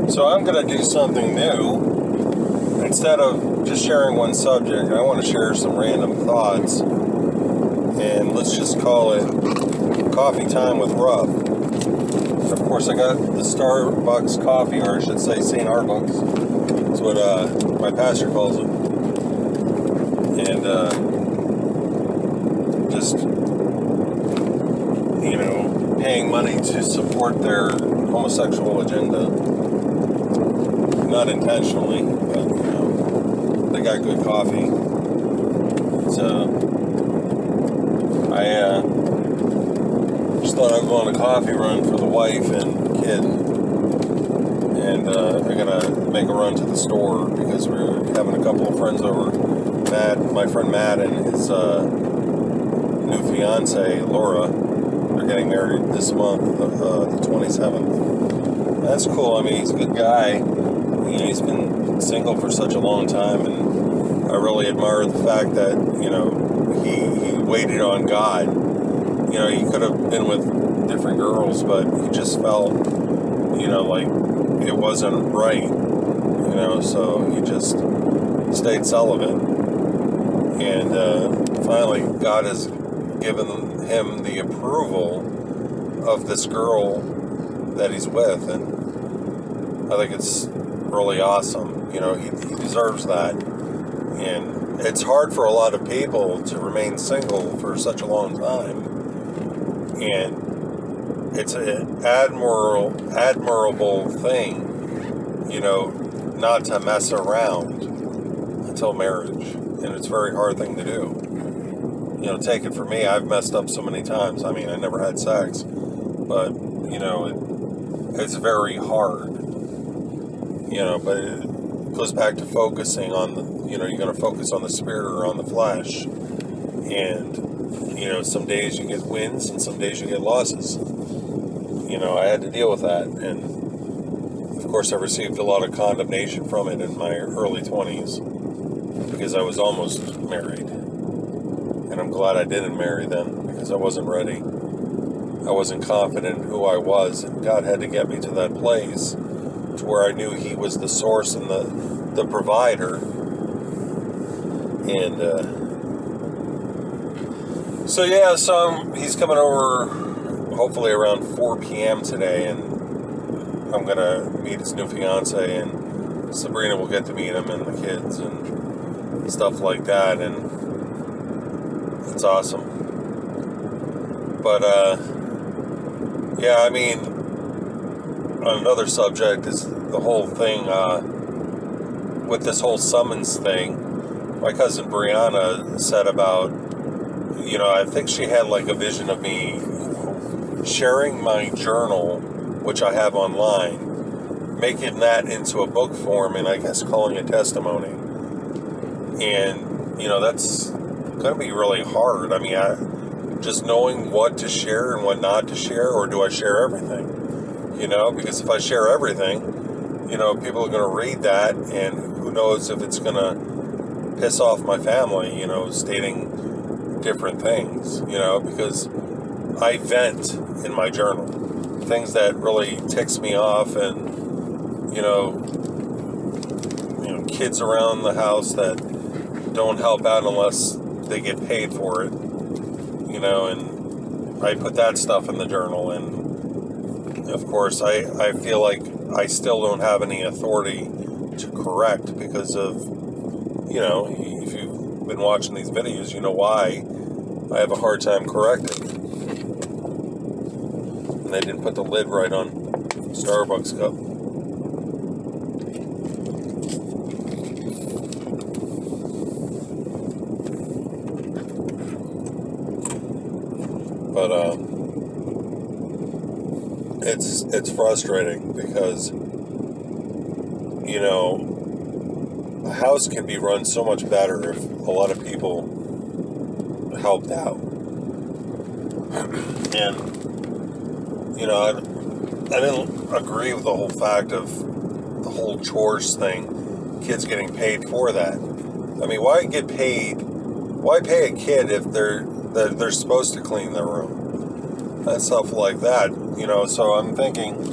So I'm going to do something new. Instead of just sharing one subject, I want to share some random thoughts. And let's just call it Coffee Time with Ruff. And of course, I got the Starbucks coffee, or I should say St. Arbucks. That's what my pastor calls it. And just, paying money to support their homosexual agenda. Not intentionally, but, they got good coffee. So, I just thought I'd go on a coffee run for the wife and kid. And I'm going to make a run to the store because we're having a couple of friends over. My friend Matt and his new fiance, Laura, are getting married this month, the 27th. That's cool. I mean, he's a good guy. He's been single for such a long time, and I really admire the fact that, he waited on God. He could have been with different girls, but he just felt, like it wasn't right, so he just stayed celibate. And finally, God has given him the approval of this girl that he's with, and I think it's really awesome. He deserves that. And it's hard for a lot of people to remain single for such a long time. And it's an admirable thing, not to mess around until marriage. And it's a very hard thing to do. Take it from me, I've messed up so many times. I mean, I never had sex, but, it's very hard. But it goes back to focusing on, you're going to focus on the spirit or on the flesh. And, some days you get wins and some days you get losses. I had to deal with that. And, of course, I received a lot of condemnation from it in my early 20s because I was almost married. And I'm glad I didn't marry then because I wasn't ready. I wasn't confident in who I was. And God had to get me to that place to where I knew He was the source and the provider. And so he's coming over hopefully around 4 p.m. today, and I'm going to meet his new fiance, and Sabrina will get to meet him and the kids and stuff like that, and it's awesome. But, another subject is the whole thing with this whole summons thing. My cousin Brianna said about, I think she had like a vision of me sharing my journal, which I have online, making that into a book form, and I guess calling it testimony. And, that's going to be really hard. I mean, just knowing what to share and what not to share, or do I share everything? Because if I share everything, people are going to read that, and who knows if it's going to piss off my family, stating different things, because I vent in my journal. Things that really ticks me off, and, kids around the house that don't help out unless they get paid for it, and I put that stuff in the journal. And of course I feel like I still don't have any authority to correct because of, if you've been watching these videos, you know why I have a hard time correcting. And they didn't put the lid right on Starbucks cup. But it's frustrating because, a house can be run so much better if a lot of people helped out. And, I didn't agree with the whole fact of the whole chores thing, kids getting paid for that. I mean, why get paid? Why pay a kid if they're supposed to clean their room? And stuff like that, so I'm thinking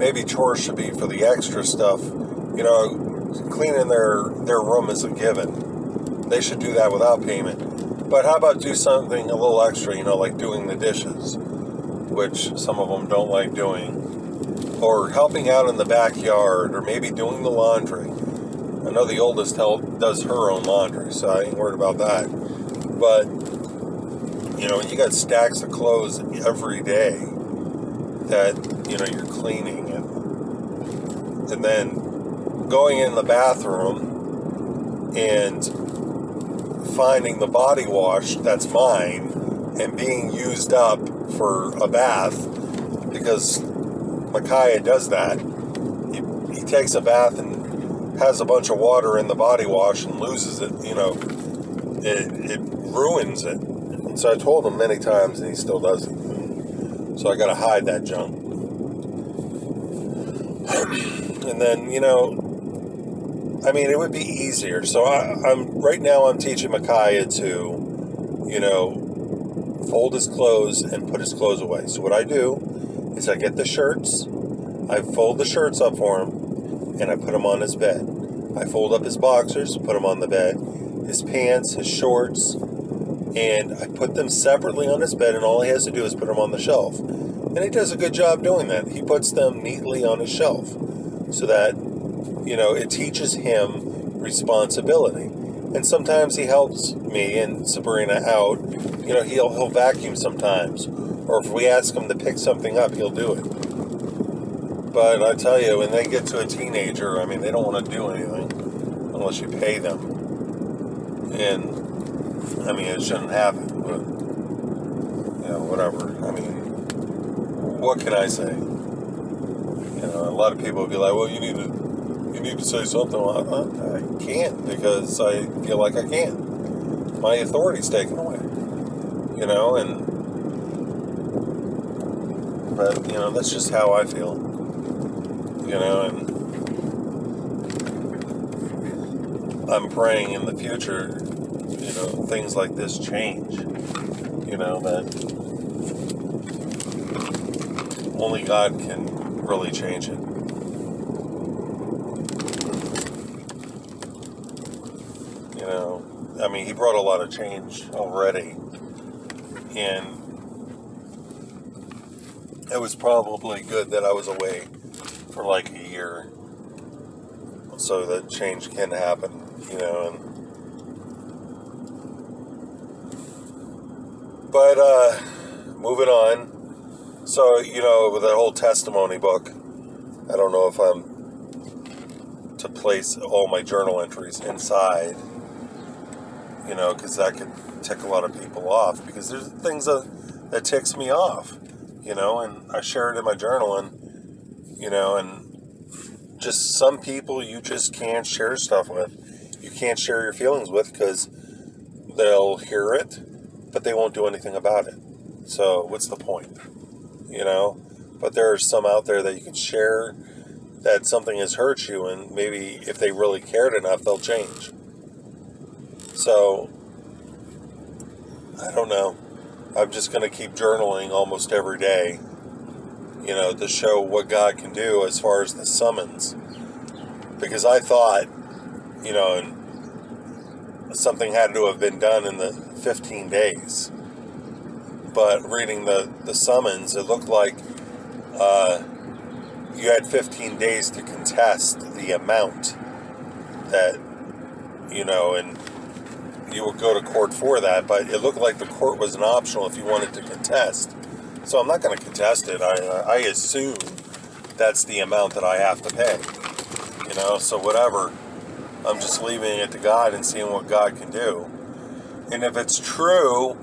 maybe chores should be for the extra stuff. You know, cleaning their room is a given. They should do that without payment. But how about do something a little extra, you know, like doing the dishes, which some of them don't like doing, or helping out in the backyard, or maybe doing the laundry. I know the oldest does her own laundry, so I ain't worried about that. But, you know, you got stacks of clothes every day that, you know, you're cleaning. And then going in the bathroom and finding the body wash that's mine and being used up for a bath, because Micaiah does that. He takes a bath and has a bunch of water in the body wash and loses it, you know, it ruins it. And so I told him many times and he still does it. So I got to hide that junk. And then, you know, I mean, it would be easier. So right now I'm teaching Micaiah to, you know, fold his clothes and put his clothes away. So what I do is I get the shirts, I fold the shirts up for him, and I put them on his bed. I fold up his boxers, put them on the bed, his pants, his shorts, and I put them separately on his bed, and all he has to do is put them on the shelf. And he does a good job doing that. He puts them neatly on his shelf so that, you know, it teaches him responsibility. And sometimes he helps me and Sabrina out. You know, he'll vacuum sometimes. Or if we ask him to pick something up, he'll do it. But I tell you, when they get to a teenager, I mean, they don't want to do anything unless you pay them. And, I mean, it shouldn't happen, but, you know, whatever. I mean, what can I say? You know, a lot of people will be like, well, you need to say something. Well, I can't because I feel like I can't. My authority's taken away. You know, but, you know, that's just how I feel. You know, and I'm praying in the future, you know, things like this change. You know, that only God can really change it. You know, I mean, He brought a lot of change already. And it was probably good that I was away for like a year so that change can happen, you know. But moving on, so, you know, with that whole testimony book, I don't know if I'm to place all my journal entries inside, you know, because that could tick a lot of people off, because there's things that ticks me off, you know, and I share it in my journal. And you know, and just some people you just can't share stuff with. You can't share your feelings with because they'll hear it, but they won't do anything about it. So what's the point? You know? But there are some out there that you can share that something has hurt you, and maybe if they really cared enough, they'll change. So, I don't know. I'm just going to keep journaling almost every day, you know, to show what God can do as far as the summons. Because I thought, you know, something had to have been done in the 15 days. But reading the summons, it looked like you had 15 days to contest the amount that, you know, and you would go to court for that. But it looked like the court was an optional if you wanted to contest. So I'm not going to contest it. I assume that's the amount that I have to pay. You know, so whatever. I'm just leaving it to God and seeing what God can do. And if it's true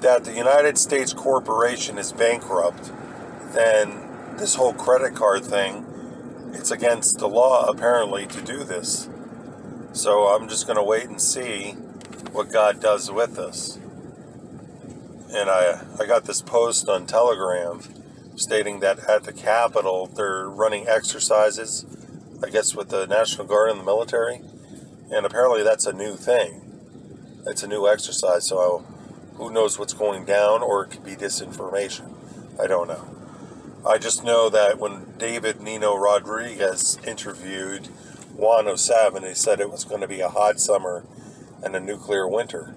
that the United States corporation is bankrupt, then this whole credit card thing, it's against the law apparently to do this. So I'm just going to wait and see what God does with this. And I got this post on Telegram stating that at the Capitol they're running exercises, I guess with the National Guard and the military. And apparently that's a new thing. It's a new exercise, so who knows what's going down, or it could be disinformation. I don't know. I just know that when David Nino Rodriguez interviewed Juan 07, he said it was going to be a hot summer and a nuclear winter.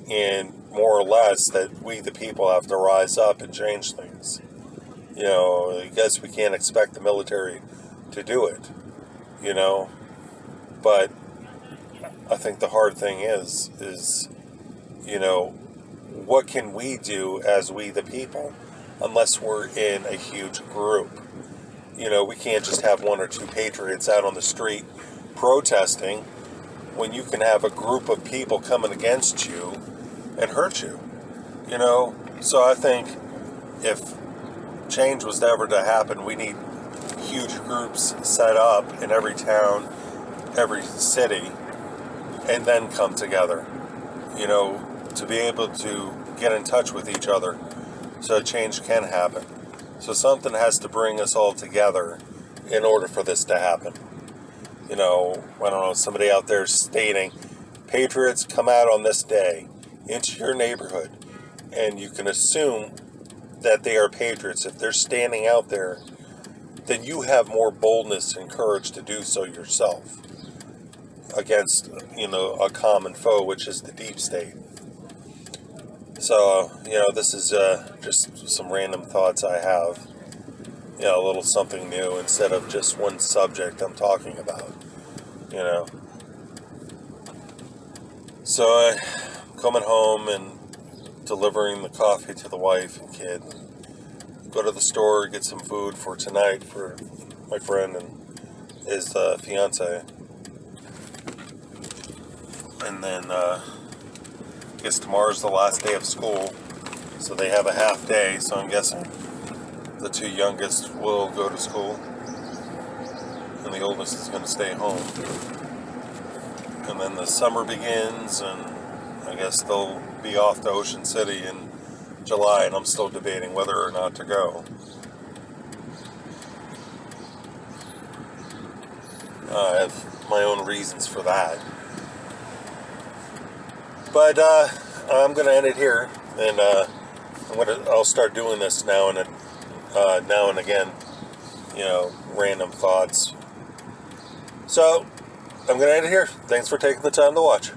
And more or less that we, the people, have to rise up and change things. I guess we can't expect the military to do it, but I think the hard thing is, what can we do as we, the people, unless we're in a huge group? We can't just have one or two patriots out on the street protesting when you can have a group of people coming against you and hurt you. So I think if change was ever to happen, we need huge groups set up in every town, every city, and then come together, to be able to get in touch with each other so change can happen. So something has to bring us all together in order for this to happen. I don't know, somebody out there stating, patriots come out on this day into your neighborhood, and you can assume that they are patriots. If they're standing out there, then you have more boldness and courage to do so yourself against, a common foe, which is the deep state. So, this is just some random thoughts I have. A little something new instead of just one subject I'm talking about, So I'm coming home and delivering the coffee to the wife and kid. Go to the store, get some food for tonight for my friend and his fiance. And then I guess tomorrow's the last day of school, so they have a half day, so I'm guessing the two youngest will go to school and the oldest is going to stay home. And then the summer begins, and I guess they'll be off to Ocean City in July, and I'm still debating whether or not to go. I have my own reasons for that. But I'm going to end it here, and I'll start doing this now and again, random thoughts. So I'm going to end it here. Thanks for taking the time to watch.